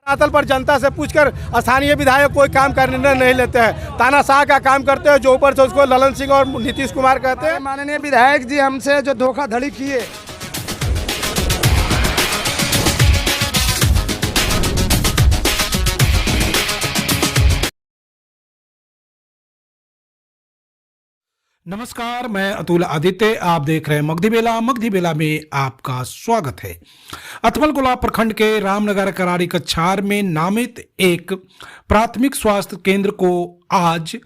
धरातल पर जनता से पूछकर स्थानीय विधायक कोई काम करने नहीं लेते हैं, तानाशाह का काम करते हैं। जो ऊपर से उसको ललन सिंह और नीतीश कुमार कहते हैं। माननीय विधायक जी हमसे जो धोखाधड़ी किए, नमस्कार, मैं अतुल आदित्य। आप देख रहे हैं मगधी बेला। मगधी बेला में आपका स्वागत है। अथमलगोला प्रखंड के रामनगर करारी कछार में नामित एक प्राथमिक स्वास्थ्य केंद्र को आज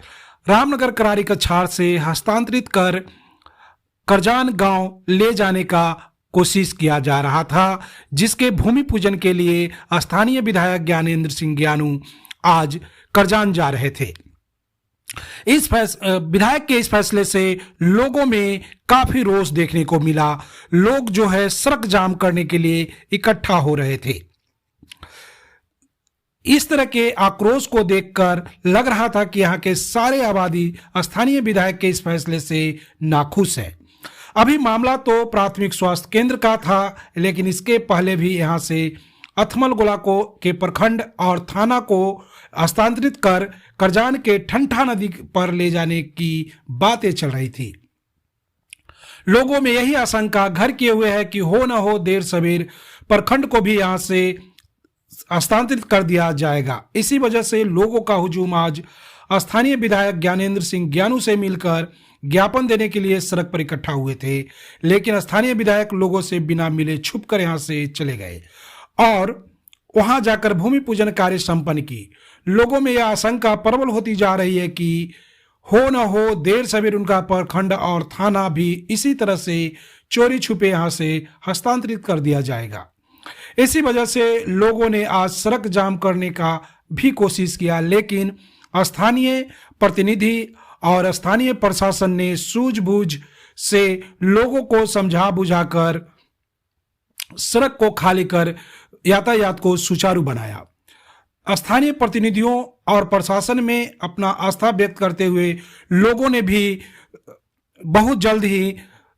रामनगर करारी कछार से हस्तांतरित कर करजान गांव ले जाने का कोशिश किया जा रहा था, जिसके भूमि पूजन के लिए स्थानीय विधायक ज्ञानेंद्र सिंह ज्ञानू आज करजान जा रहे थे। विधायक के इस फैसले से लोगों में काफी रोष देखने को मिला। लोग जो है सड़क जाम करने के लिए इकट्ठा हो रहे थे। इस तरह के आक्रोश को देखकर लग रहा था कि यहाँ के सारे आबादी स्थानीय विधायक के इस फैसले से नाखुश है। अभी मामला तो प्राथमिक स्वास्थ्य केंद्र का था, लेकिन इसके पहले भी यहाँ से अथमलगोला को के प्रखंड और थाना को हस्तांतरित कर करजान के ठंठा नदी पर ले जाने की बातें चल रही थी। लोगों में यही आशंका घर किए हुए है कि हो न हो देर सवेर प्रखंड को भी यहां से हस्तांतरित कर दिया जाएगा। इसी वजह से लोगों का हुजूम आज स्थानीय विधायक ज्ञानेंद्र सिंह ज्ञानू से मिलकर ज्ञापन देने के लिए सड़क पर इकट्ठा हुए थे, लेकिन स्थानीय विधायक लोगों से बिना मिले छुपकर यहां से चले गए और वहां जाकर भूमि पूजन कार्य संपन्न की। लोगों में यह आशंका प्रबल होती जा रही है कि हो न हो देर सवेर उनका प्रखंड और थाना भी इसी तरह से चोरी छुपे यहां से हस्तांतरित कर दिया जाएगा। इसी वजह से लोगों ने आज सड़क जाम करने का भी कोशिश किया, लेकिन स्थानीय प्रतिनिधि और स्थानीय प्रशासन ने सूझबूझ से लोगों को समझा बुझाकर सड़क को खाली कर यातायात को सुचारू बनाया। स्थानीय प्रतिनिधियों और प्रशासन में अपना आस्था व्यक्त करते हुए लोगों ने भी बहुत जल्द ही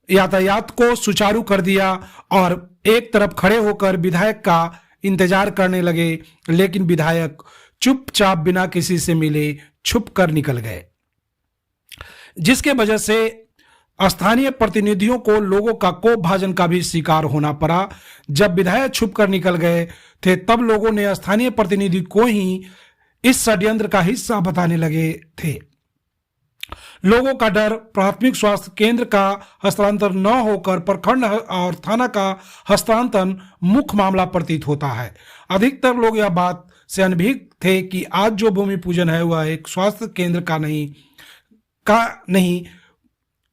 यातायात को सुचारू कर दिया और एक तरफ खड़े होकर विधायक का इंतजार करने लगे, लेकिन विधायक चुपचाप बिना किसी से मिले छुप कर निकल गए, जिसके वजह से स्थानीय प्रतिनिधियों को लोगों का कोप भाजन का भी शिकार होना पड़ा। जब विधायक छुप कर निकल गए थे, तब लोगों ने स्थानीय प्रतिनिधि को ही इस षड्यंत्र का हिस्सा बताने लगे थे। लोगों का डर प्राथमिक स्वास्थ्य केंद्र का हस्तांतरण न होकर प्रखंड और थाना का हस्तांतरण मुख्य मामला प्रतीत होता है। अधिकतर लोग यह बात से अनभिज्ञ थे कि आज जो भूमि पूजन है वह एक स्वास्थ्य केंद्र का नहीं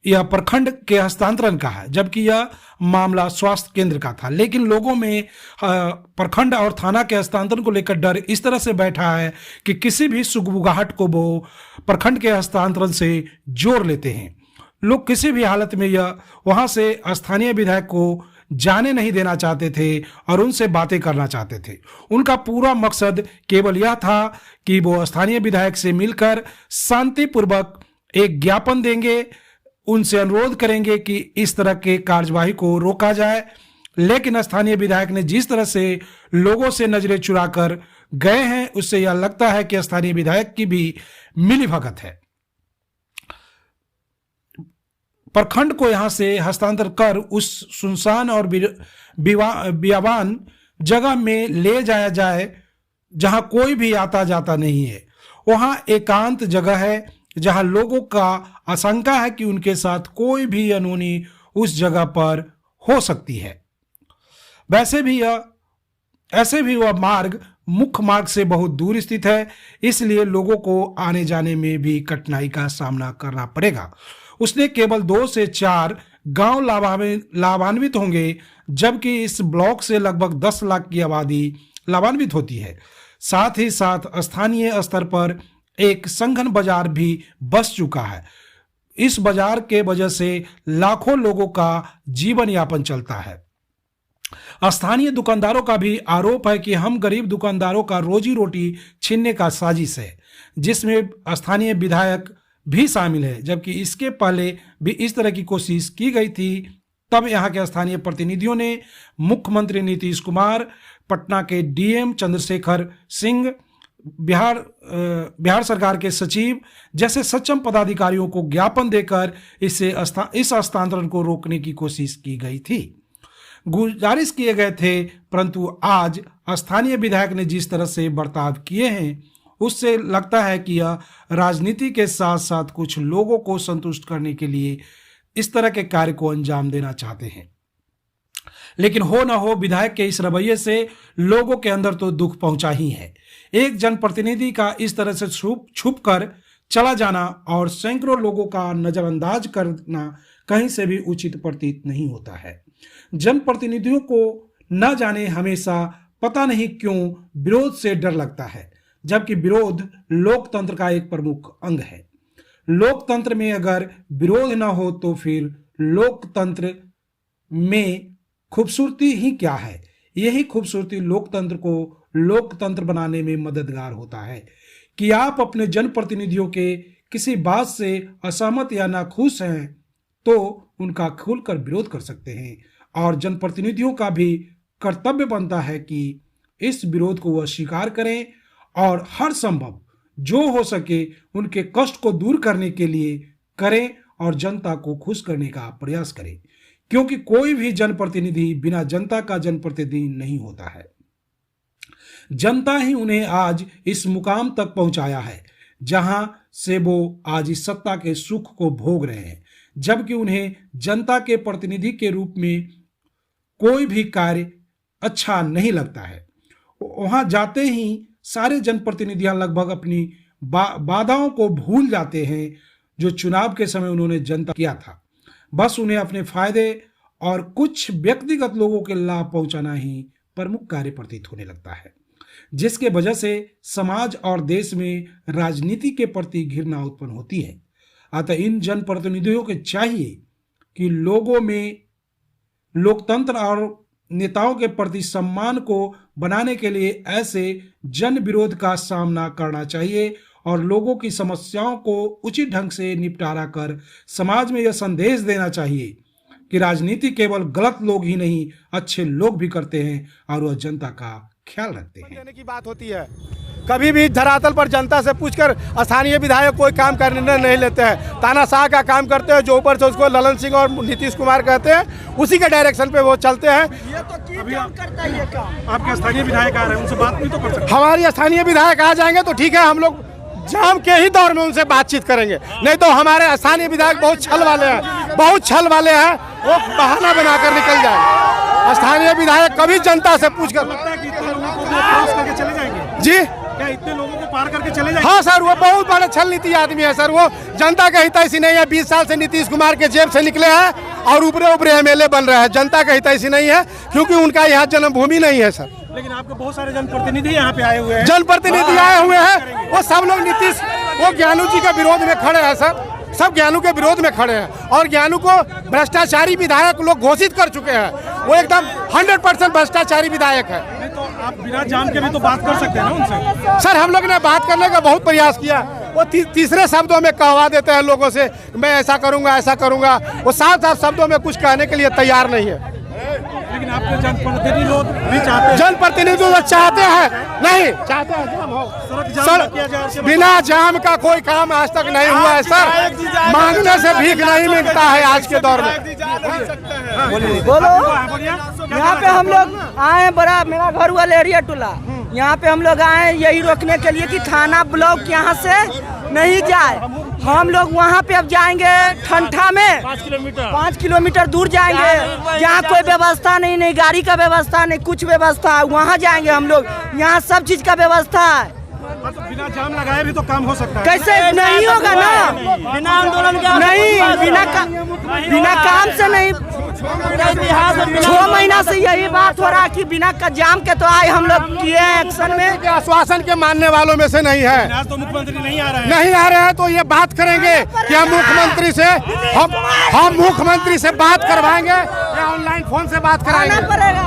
यह प्रखंड के हस्तांतरण का है, जबकि यह मामला स्वास्थ्य केंद्र का था। लेकिन लोगों में प्रखंड और थाना के हस्तांतरण को लेकर डर इस तरह से बैठा है कि किसी भी सुगबुगाहट को वो प्रखंड के हस्तांतरण से जोड़ लेते हैं। लोग किसी भी हालत में यह वहां से स्थानीय विधायक को जाने नहीं देना चाहते थे और उनसे बातें करना चाहते थे। उनका पूरा मकसद केवल यह था कि वो स्थानीय विधायक से मिलकर शांतिपूर्वक एक ज्ञापन देंगे, उनसे अनुरोध करेंगे कि इस तरह के कार्यवाही को रोका जाए। लेकिन स्थानीय विधायक ने जिस तरह से लोगों से नजरें चुराकर गए हैं, उससे यह लगता है कि स्थानीय विधायक की भी मिलीभगत है। प्रखंड को यहां से हस्तांतर कर उस सुनसान और बियाबान जगह में ले जाया जाए जहां कोई भी आता जाता नहीं है। वहां एकांत जगह है जहां लोगों का आशंका है कि उनके साथ कोई भी अनहोनी उस जगह पर हो सकती है। ऐसे भी वह मार्ग मुख्य मार्ग से बहुत दूर स्थित है, इसलिए लोगों को आने जाने में भी कठिनाई का सामना करना पड़ेगा। उसने केवल 2 से 4 गांव लाभान्वित होंगे, जबकि इस ब्लॉक से लगभग 10 लाख की आबादी लाभान्वित होती है। साथ ही साथ स्थानीय स्तर पर एक संघन बाजार भी बस चुका है। इस बाजार के वजह से लाखों लोगों का जीवन यापन चलता है। स्थानीय दुकानदारों का भी आरोप है कि हम गरीब दुकानदारों का रोजी रोटी छीनने का साजिश है, जिसमें स्थानीय विधायक भी शामिल है। जबकि इसके पहले भी इस तरह की कोशिश की गई थी, तब यहाँ के स्थानीय प्रतिनिधियों ने मुख्यमंत्री नीतीश कुमार, पटना के डीएम चंद्रशेखर सिंह, बिहार सरकार के सचिव जैसे सक्षम पदाधिकारियों को ज्ञापन देकर इस हस्तांतरण को रोकने की कोशिश की गई थी, गुजारिश किए गए थे। परंतु आज स्थानीय विधायक ने जिस तरह से बर्ताव किए हैं उससे लगता है कि यह राजनीति के साथ साथ कुछ लोगों को संतुष्ट करने के लिए इस तरह के कार्य को अंजाम देना चाहते हैं। लेकिन हो ना हो, विधायक के इस रवैये से लोगों के अंदर तो दुख पहुंचा ही है। एक जनप्रतिनिधि का इस तरह से छुप कर चला जाना और सैकड़ों लोगों का नजरअंदाज करना कहीं से भी उचित प्रतीत नहीं होता है। जनप्रतिनिधियों को न जाने हमेशा पता नहीं क्यों विरोध से डर लगता है, जबकि विरोध लोकतंत्र का एक प्रमुख अंग है। लोकतंत्र में अगर विरोध न हो तो फिर लोकतंत्र में खूबसूरती ही क्या है। यही खूबसूरती लोकतंत्र को लोकतंत्र बनाने में मददगार होता है कि आप अपने जनप्रतिनिधियों के किसी बात से असहमत या नाखुश हैं तो उनका खुलकर विरोध कर सकते हैं, और जनप्रतिनिधियों का भी कर्तव्य बनता है कि इस विरोध को वह स्वीकार करें और हर संभव जो हो सके उनके कष्ट को दूर करने के लिए करें और जनता को खुश करने का प्रयास करें, क्योंकि कोई भी जनप्रतिनिधि बिना जनता का जनप्रतिनिधि नहीं होता है। जनता ही उन्हें आज इस मुकाम तक पहुंचाया है जहां से वो आज इस सत्ता के सुख को भोग रहे हैं, जबकि उन्हें जनता के प्रतिनिधि के रूप में कोई भी कार्य अच्छा नहीं लगता है। वहां जाते ही सारे जनप्रतिनिधियां लगभग अपनी वादाओं को भूल जाते हैं जो चुनाव के समय उन्होंने जनता किया था। बस उन्हें अपने फायदे और कुछ व्यक्तिगत लोगों के लाभ पहुंचाना ही प्रमुख कार्य प्रतीत होने लगता है, जिसके वजह से समाज और देश में राजनीति के प्रति घृणा उत्पन्न होती है। अतः इन जनप्रतिनिधियों को चाहिए कि लोगों में लोकतंत्र और नेताओं के प्रति सम्मान को बनाने के लिए ऐसे जन विरोध का सामना करना चाहिए और लोगों की समस्याओं को उचित ढंग से निपटारा कर समाज में यह संदेश देना चाहिए कि राजनीति केवल गलत लोग ही नहीं, अच्छे लोग भी करते हैं और वह जनता का ख्याल रखते हैं। देने की बात होती है, कभी भी धरातल पर जनता से पूछकर स्थानीय विधायक कोई काम का निर्णय नहीं लेते हैं। तानाशाह का काम करते हैं, जो ऊपर से उसको ललन सिंह और नीतीश कुमार कहते हैं, उसी के डायरेक्शन पे वो चलते हैं। ये तो की काम करता है ये काम। आपके स्थानीय विधायक आ रहे हैं, उनसे बात भी तो कर सकते हैं। हमारी स्थानीय विधायक आ जाएंगे तो ठीक है, हम लोग जाम के ही दौर में उनसे बातचीत करेंगे, नहीं तो हमारे स्थानीय विधायक बहुत छल वाले हैं, बहुत छल वाले हैं, वो बहाना बनाकर निकल जाएंगे। स्थानीय विधायक कभी जनता से पूछकर लगता है कि इतने लोगों को वो क्रॉस करके चले जाएंगे। जी क्या इतने लोगों को पार करके चले जाएंगे? हाँ सर, वो बहुत बड़े छल नीति आदमी है सर। वो जनता का हितैषी नहीं है। 20 साल से नीतीश कुमार के जेब से निकले हैं और ऊपरे ऊपरे एमएलए बन रहे हैं। जनता का हितैषी नहीं है, क्योंकि उनका यहाँ जन्मभूमि नहीं है सर। लेकिन आपके बहुत सारे जनप्रतिनिधि यहाँ पे आए हुए हैं। जनप्रतिनिधि आए हुए हैं, वो सब लोग नीतीश, वो ज्ञानू जी के विरोध में खड़े हैं सर। सब ज्ञानू के विरोध में खड़े हैं और ज्ञानू को भ्रष्टाचारी विधायक लोग घोषित कर चुके हैं। वो एकदम 100% भ्रष्टाचारी विधायक है। नहीं तो आप बिना जाम के भी तो बात कर सकते हैं ना उनसे। सर हम लोग ने बात करने का बहुत प्रयास किया, वो तीसरे शब्दों में कहवा देते हैं लोगों से, मैं ऐसा करूंगा ऐसा करूंगा। वो साफ साफ शब्दों में कुछ कहने के लिए तैयार नहीं है। लेकिन आपके जनप्रतिनिधि लोग भी चाहते हैं, जनप्रतिनिधि लोग चाहते हैं, नहीं चाहते हैं जाम हो सर। बिना जाम का कोई काम आज तक नहीं हुआ है सर। मांगने से भीख नहीं मिलता है आज के दौर में। बोलो, यहाँ पे हम लोग आए, बड़ा मेरा घर हुआ लेरिया टोला, यहाँ पे हम लोग आए यही रोकने के लिए कि थाना ब्लॉक यहाँ से नहीं जाए। हम लोग वहाँ पे अब जाएंगे ठंठा में 5 किलोमीटर दूर जाएंगे, जहाँ कोई व्यवस्था नहीं गाड़ी का व्यवस्था नहीं, कुछ व्यवस्था है, वहाँ जाएंगे हम लोग। यहाँ सब चीज का व्यवस्था है। बिना जाम लगाए भी तो काम हो सकता है। कैसे नहीं होगा ना, बिना आंदोलन का नहीं, बिना काम से नहीं। 6 महीना से यही बात हो रहा है कि बिना जाम के तो आए हम लोग किए एक्शन में। आश्वासन के मानने वालों में से नहीं है। आज तो मुख्यमंत्री नहीं आ रहे हैं। नहीं आ रहे हैं तो ये बात करेंगे कि हम मुख्यमंत्री से हम मुख्यमंत्री से बात करवाएंगे या ऑनलाइन फोन से बात कराएंगे। पड़ेगा।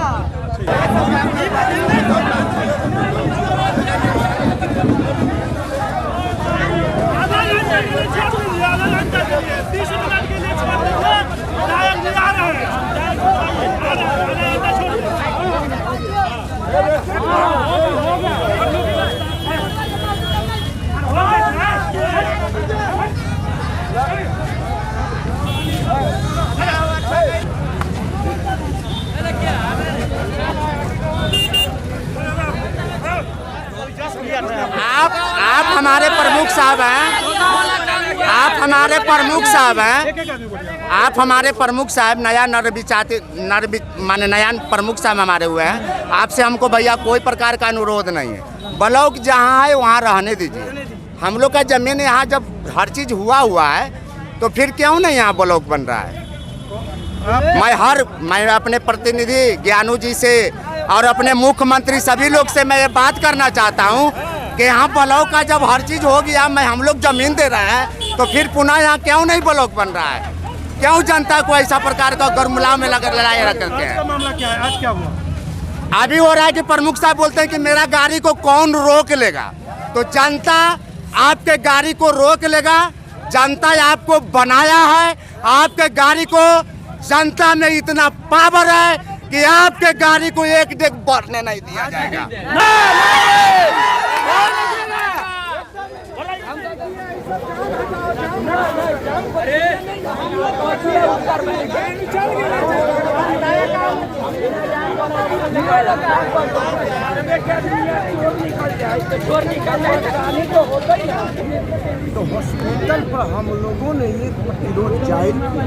आप हमारे प्रमुख साहब हैं, आप हमारे प्रमुख साहब हैं, आप हमारे प्रमुख साहब नया माने नया प्रमुख साहब हमारे हुए हैं। आपसे हमको भैया कोई प्रकार का अनुरोध नहीं है, ब्लॉक जहाँ है वहाँ रहने दीजिए। हम लोग का जमीन यहाँ जब हर चीज़ हुआ है तो फिर क्यों नहीं यहाँ ब्लॉक बन रहा है। मैं अपने प्रतिनिधि ज्ञानू जी से और अपने मुख्यमंत्री सभी लोग से मैं ये बात करना चाहता हूँ कि यहाँ ब्लॉक का जब हर चीज़ हो गया, हम लोग जमीन दे रहे हैं तो फिर पुनः यहाँ क्यों नहीं ब्लॉक बन रहा है। क्यों जनता को ऐसा प्रकार का गरमुलाव में लड़ाई रख करके आज का मामला क्या है? आज क्या हुआ? अभी हो रहा है कि प्रमुख साहब बोलते हैं कि मेरा गाड़ी को कौन रोक लेगा। तो जनता आपके गाड़ी को रोक लेगा। जनता आपको बनाया है, आपके गाड़ी को जनता में इतना पावर है कि आपके गाड़ी को एक डेग बढ़ने नहीं दिया जाएगा। तो हॉस्पिटल पर हम लोगों ने ये प्रतिरोध जाहिर किया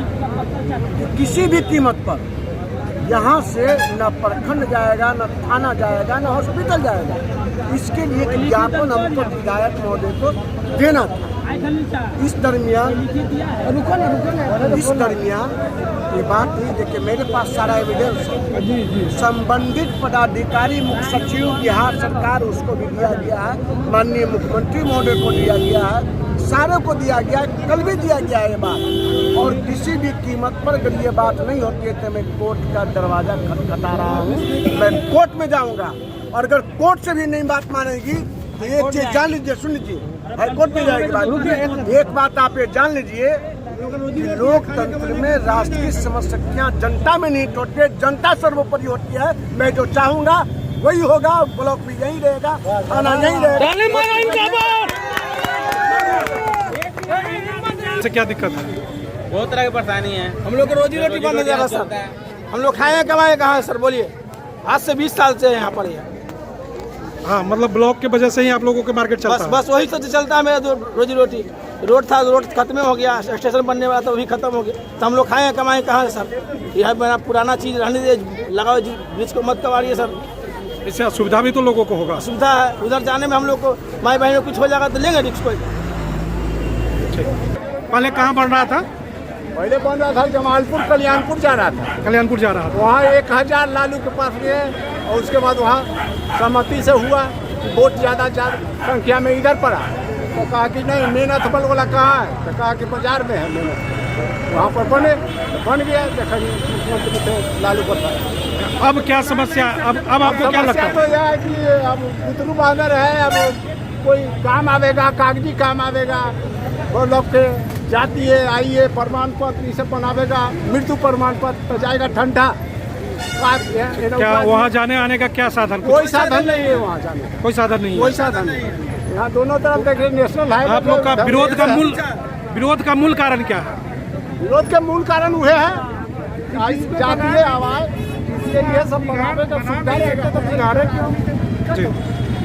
कि किसी भी कीमत पर यहाँ से न प्रखंड जाएगा, न थाना जाएगा, न हॉस्पिटल जाएगा। इसके लिए एक ज्ञापन हमको विधायक महोदय को देना था। इस दरमियान ये बात हुई। देखिए मेरे पास सारा एविडेंस है। संबंधित पदाधिकारी मुख्य सचिव बिहार सरकार उसको भी दिया गया है, माननीय मुख्यमंत्री महोदय को दिया गया है, सारों को दिया गया है, कल भी दिया गया है ये बात। और किसी भी कीमत पर अगर ये बात नहीं होती है तो मैं कोर्ट का दरवाजा खटखटा रहा हूँ। मैं कोर्ट में जाऊँगा और अगर कोर्ट से भी नहीं बात मानेगी तो एक चीज जान लीजिए, सुन लीजिए, हाईकोर्ट में जाएगी बात। एक बात आप ये जान लीजिए कि लोकतंत्र में राष्ट्रीय समस्याएं जनता में नहीं होती है, जनता सर्वोपरि होती है। मैं जो चाहूँगा वही होगा। ब्लॉक भी यही रहेगा, थाना यही रहेगा। क्या दिक्कत है? बहुत तरह की परेशानी है। हम लोग रोजी रोटी बंद हो जाएगा सर। हम लोग खाए कमाए कहाँ है सर, बोलिए। आज से 20 साल से यहाँ पर है। हाँ, मतलब ब्लॉक के वजह से ही आप लोगों के मार्केट चलता है? बस वही सब चलता है मेरा रोजी रोटी। रोड था, रोड खत्म हो गया, स्टेशन बनने वाला था वो भी खत्म हो गया। तो हम लोग खाए कमाए कहाँ है सर। यह बना पुराना चीज रहने दे, लगाओ ब्रिज को मत कबाड़िए सर। इससे असुविधा भी तो लोगों को होगा। सुविधा है, उधर जाने में हम लोग को माई बहनों कुछ हो जाएगा तो लेंगे रिक्स को। पहले कहाँ बन रहा था? पहले बन रहा था जमालपुर कल्याणपुर जा रहा था। कल्याणपुर जा रहा था। वहाँ 1000 लालू के पास गए और उसके बाद वहाँ सहमति से हुआ कि वोट ज़्यादा संख्या में इधर पड़ा। तो कहा कि नहीं, मेहनत बल वाला कहाँ है? तो कहा कि बाजार में है मेहनत। वहाँ पर बन गया। देखा मुख्यमंत्री थे लालू प्रसाद। अब क्या समस्या? अब आपको क्या लगता है? तो यह है कि अब बुतरू बांधर है, अब कोई काम आवेगा, कागजी काम आवेगा। वो लोग के जाती है, आई है, प्रमाण पत्र ये सब बनावेगा। मृत्यु प्रमाण पत्र तो जाएगा ठंडा। क्या वहाँ जाने आने का क्या साधन? कोई साधन नहीं है वहाँ जाने का। कोई साधन नहीं है। कोई साधन नहीं। यहाँ दोनों तरफ देख रहे नेशनल हाईवे। आप लोग का विरोध का मूल कारण क्या है? विरोध के मूल कारण वह है जाती है आवाज, इसके लिए सब बनावे का सुविधा रहता तो बिगाड़े क्यों?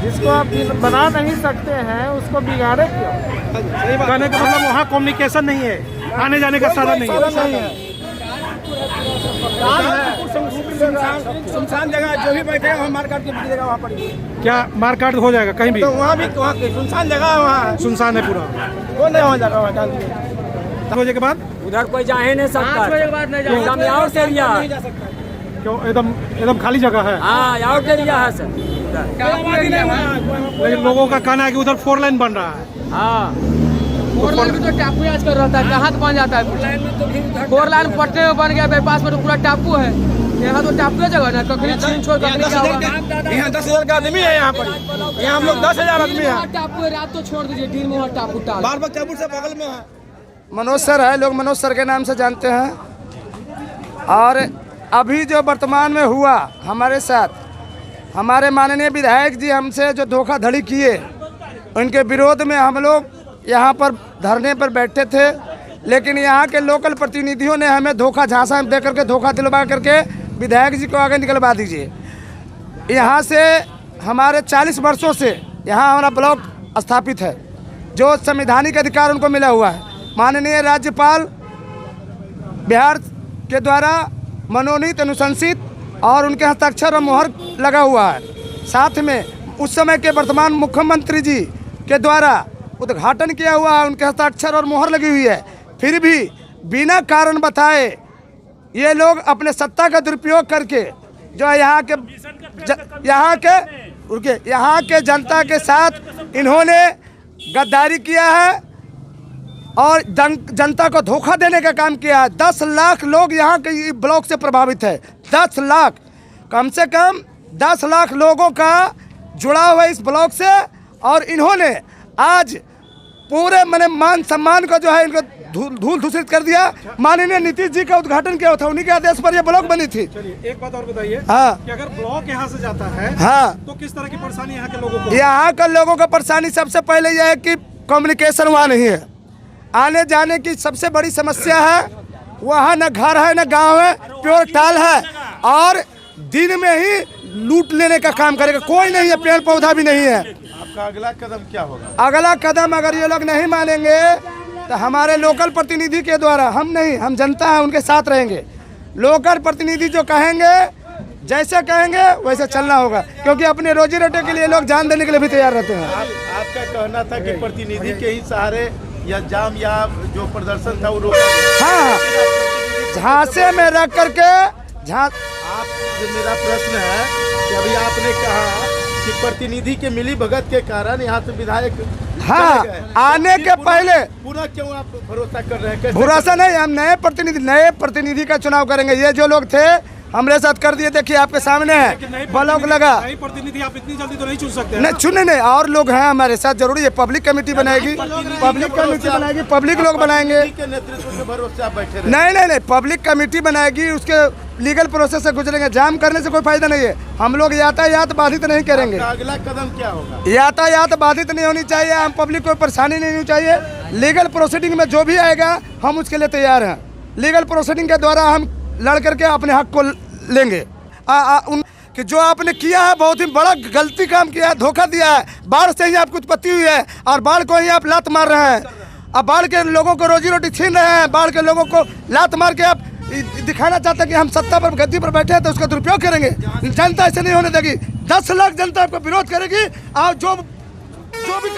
जिसको आप बना नहीं सकते हैं उसको बिगाड़े क्यों? कहने का मतलब वहाँ कम्युनिकेशन नहीं है, आने जाने का साधन नहीं है। सुनसान जगह जो भी बैठेगा वहाँ मार काट के बिक देगा। वहाँ पर क्या मार काट हो जाएगा कहीं भी? तो वहाँ भी वहाँ सुनसान जगह है, वहाँ सुनसान है पूरा। कौन नहीं वहाँ जाएगा? वहाँ डाल बजे के बाद उधर कोई जा ही नहीं सकता। एकदम आउट एरिया, क्यों? एकदम खाली जगह है। हाँ आउट एरिया है सर। लेकिन लोगों का कहना है कि उधर 4 लाइन बन रहा है। हाँ 4 लाइन भी तो टापू आज कर रहता है, कहाँ बन जाता है। 4 लाइन पट्टे में बन गया, बाईपास में तो पूरा टापू है। यहाँ तो टापू जगह ना, कखनी छीन छोड़ कखनी क्या होगा। यहाँ 10,000 का आदमी है यहाँ पर। यहाँ हम लोग 10,000 आदमी है। टापू है, रात तो छोड़ दीजिए, दिन में वहाँ टापू टाल। बार बार टापू से बगल में है। मनोज सर है, लोग मनोज सर के नाम से जानते हैं। और अभी जो वर्तमान में हुआ हमारे साथ, हमारे माननीय विधायक जी हमसे जो धोखाधड़ी किए, उनके विरोध में हम लोग यहाँ पर धरने पर बैठे थे। लेकिन यहाँ के लोकल प्रतिनिधियों ने हमें धोखा झांसा दे करके, धोखा दिलवा करके विधायक जी को आगे निकलवा दीजिए। यहाँ से हमारे 40 वर्षों से यहाँ हमारा ब्लॉक स्थापित है, जो संवैधानिक अधिकार उनको मिला हुआ है। माननीय राज्यपाल बिहार के द्वारा मनोनीत, अनुशंसित और उनके हस्ताक्षर और मुहर लगा हुआ है। साथ में उस समय के वर्तमान मुख्यमंत्री जी के द्वारा उद्घाटन किया हुआ है, उनके हस्ताक्षर और मुहर लगी हुई है। फिर भी बिना कारण बताए ये लोग अपने सत्ता का दुरुपयोग करके जो यहाँ के जनता के साथ इन्होंने गद्दारी किया है और जनता को धोखा देने का काम किया है। 10 लाख लोग यहाँ के ब्लॉक से प्रभावित है। 10 लाख, कम से कम 10 लाख लोगों का जुड़ा हुआ इस ब्लॉक से, और इन्होंने आज पूरे मान सम्मान को जो है इनको धूल धूसरित कर दिया। माननीय नीतीश जी का उद्घाटन किया था, उन्हीं के आदेश पर ये ब्लॉक बनी थी। चलिए एक बात और बताइए, हाँ, कि अगर ब्लॉक यहाँ से जाता है, हाँ, तो किस तरह की परेशानी यहाँ के लोगों को? यहाँ के लोगों का परेशानी सबसे पहले यह है कि कम्युनिकेशन वहाँ नहीं है। आने जाने की सबसे बड़ी समस्या है। वहाँ न घर है न गांव है, प्योर टाल है, और दिन में ही लूट लेने का काम करेगा। कोई नहीं है, पेड़ पौधा भी नहीं है। आपका अगला कदम क्या होगा? अगला कदम अगर ये लोग नहीं मानेंगे तो हमारे लोकल प्रतिनिधि के द्वारा, हम जनता है उनके साथ रहेंगे। लोकल प्रतिनिधि जो कहेंगे, जैसे कहेंगे वैसे चलना होगा, क्योंकि अपने रोजी रोटी के लिए लोग जान देने के लिए भी तैयार रहते हैं। आपका कहना था कि प्रतिनिधि के ही सहारे या जाम या जो प्रदर्शन था वो रोका गया। हाँ, झांसे में रख करके मेरा प्रश्न है कि अभी आपने कहा कि प्रतिनिधि के मिली भगत के कारण यहाँ से विधायक, हाँ, आने के पहले पूरा क्यों आप भरोसा कर रहे हैं? भरोसा नहीं, हम नए प्रतिनिधि का चुनाव करेंगे। ये जो लोग थे हमारे साथ कर दिए, देखिए आपके सामने है, ब्लॉक लगा। नई प्रतिनिधि आप इतनी जल्दी तो नहीं चुन सकते। नहीं चुने नहीं, और लोग हैं हमारे साथ, जरूरी है। पब्लिक कमेटी बनाएगी, पब्लिक लोग बनाएंगे। नेतृत्व के भरोसे आप बैठे रहे? नहीं, पब्लिक कमेटी बनाएगी, उसके लीगल प्रोसेस से गुजरेंगे। जाम करने से कोई फायदा नहीं है। हम लोग यातायात बाधित नहीं करेंगे। अगला कदम क्या होगा? यातायात बाधित नहीं होनी चाहिए, हम पब्लिक को परेशानी नहीं होनी चाहिए। लीगल प्रोसीडिंग में जो भी आएगा हम उसके लिए तैयार हैं। लीगल प्रोसीडिंग के द्वारा हम लड़ करके अपने हक को लेंगे। कि जो आपने किया है बहुत ही बड़ा गलती काम किया है, धोखा दिया है। बाढ़ से ही आपकी उत्पत्ति हुई है और बाढ़ को ही आप लात मार रहे हैं। अब बाढ़ के लोगों को रोजी रोटी छीन रहे हैं। बाढ़ के लोगों को लात मार के आप दिखाना चाहते हैं कि हम सत्ता पर, गद्दी पर बैठे हैं तो उसका दुरुपयोग करेंगे। जनता ऐसे नहीं होने देगी। 10 लाख जनता आपका विरोध करेगी और जो भी